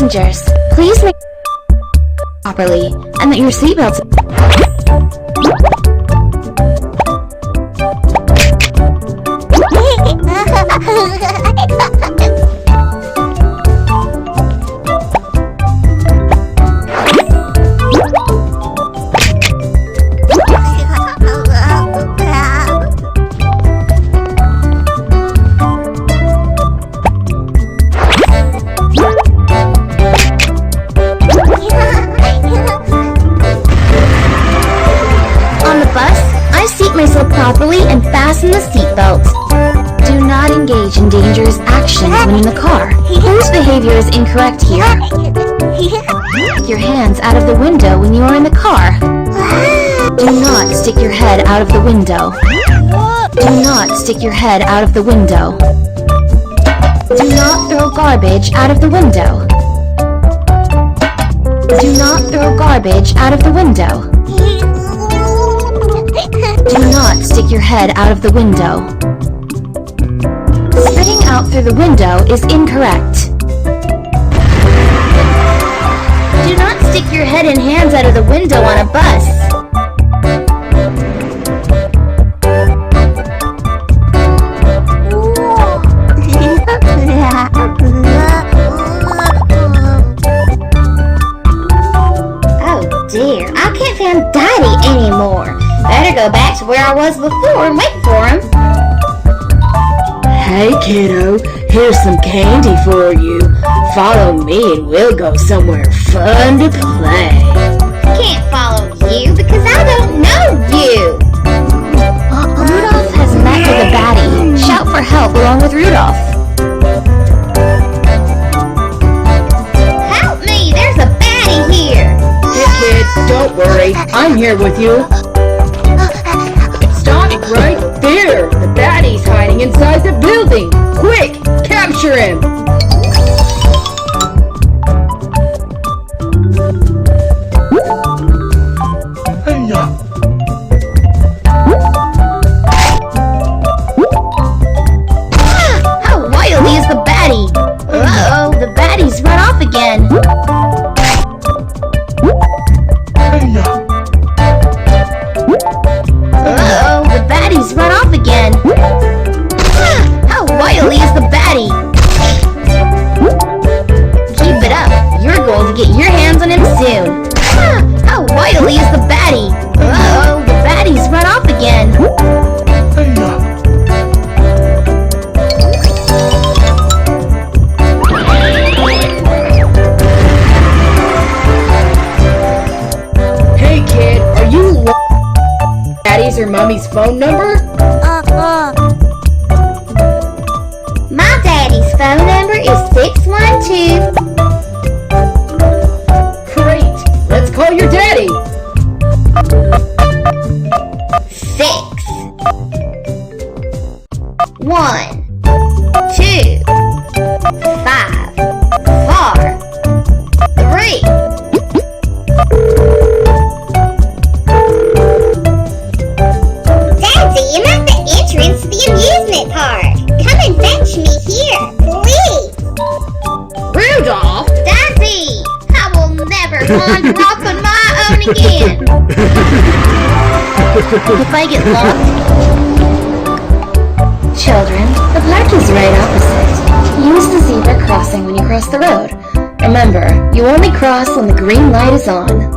passengers, please make properly and that your seatbelts. Properly and fasten the seatbelt. Do not engage in dangerous actions when in the car. Whose behavior is incorrect here? Stick your hands out of the window when you are in the car. Do not stick your head out of the window. Do not stick your head out of the window. Do not throw garbage out of the window. Do not throw garbage out of the window. Do not stick your head out of the window. Spitting out through the window is incorrect. Do not stick your head and hands out of the window on a bus. Oh dear, I can't find Daddy anymore. Better go back to where I was before and wait for him. Hey kiddo, here's some candy for you. Follow me and we'll go somewhere fun to play. Can't follow you because I don't know you. Rudolph has met with a baddie. Shout for help along with Rudolph. Help me, there's a baddie here. Hey kid, don't worry, I'm here with you. Right there! The baddie's hiding inside the building! Quick! Capture him! How wily is the baddie? Uh-oh, the baddie's run off again. He's run off again. How wily is the baddie? Keep it up. You're going to get your hands on him soon. How wily is the baddie? Uh-oh, the baddie's run off again. Hey kid, are you Daddy's or Mommy's phone number? My daddy's phone number is 612. Great! Let's call your daddy! 6 1 2 5 4 3. I'm at the entrance to the amusement park. Come and fetch me here, please. Rudolph! Daddy! I will never wander off on my own again. If I get lost... Children, the park is right opposite. Use the zebra crossing when you cross the road. Remember, you only cross when the green light is on.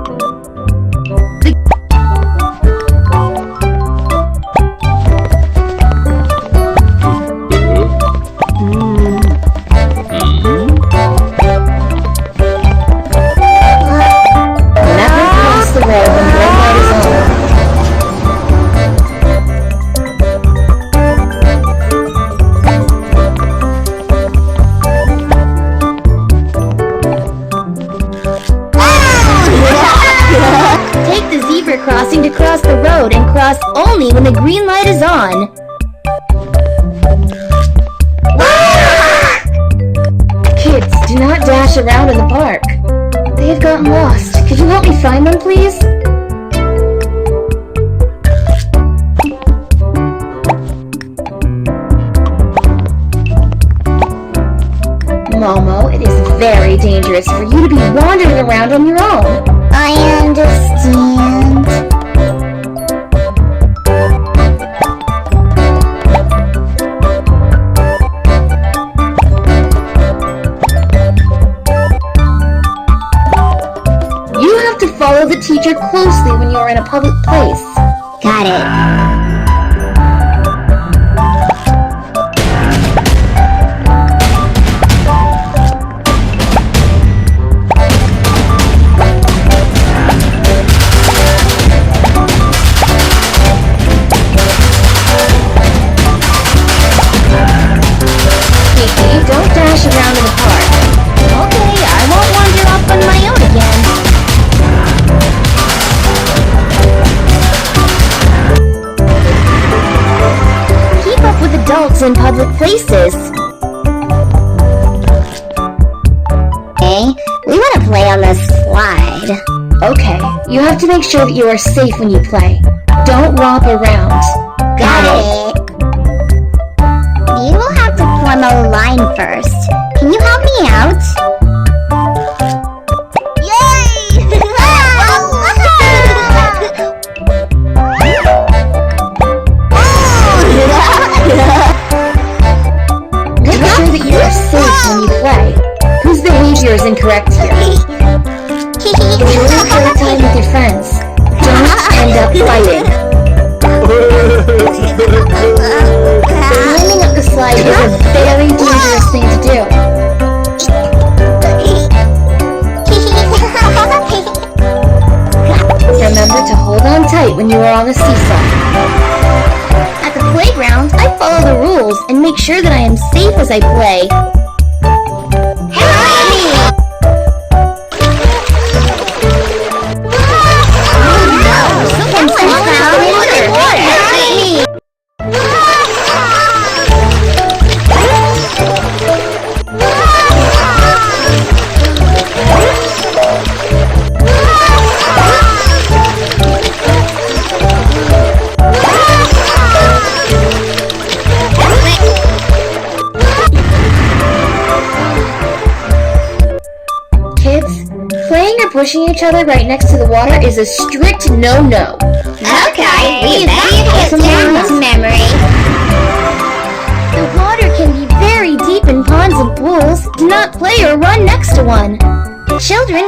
Crossing to cross the road and cross only when the green light is on. Kids, do not dash around in the park. They have gotten lost. Could you help me find them, please? Momo, it is very dangerous for you to be wandering around on your own. I understand. You have to follow the teacher closely when you are in a public place. Got it. Don't dash around in the park. Okay, I won't wander off on my own again. Keep up with adults in public places. Hey, we want to play on the slide. Okay, you have to make sure that you are safe when you play. Don't romp around. Got it. You will have to form a line first. Can you help me out? Yay! Make sure that you are safe when you play. Whose behavior is incorrect here? Enjoy your playtime with your friends. Don't end up fighting. Climbing up the slide is a very dangerous thing to do. Remember to hold on tight when you are on the seesaw. At the playground, I follow the rules and make sure that I am safe as I play. Pushing each other right next to the water is a strict no-no. Okay, we have some memory. The water can be very deep in ponds and pools. Do not play or run next to one. Children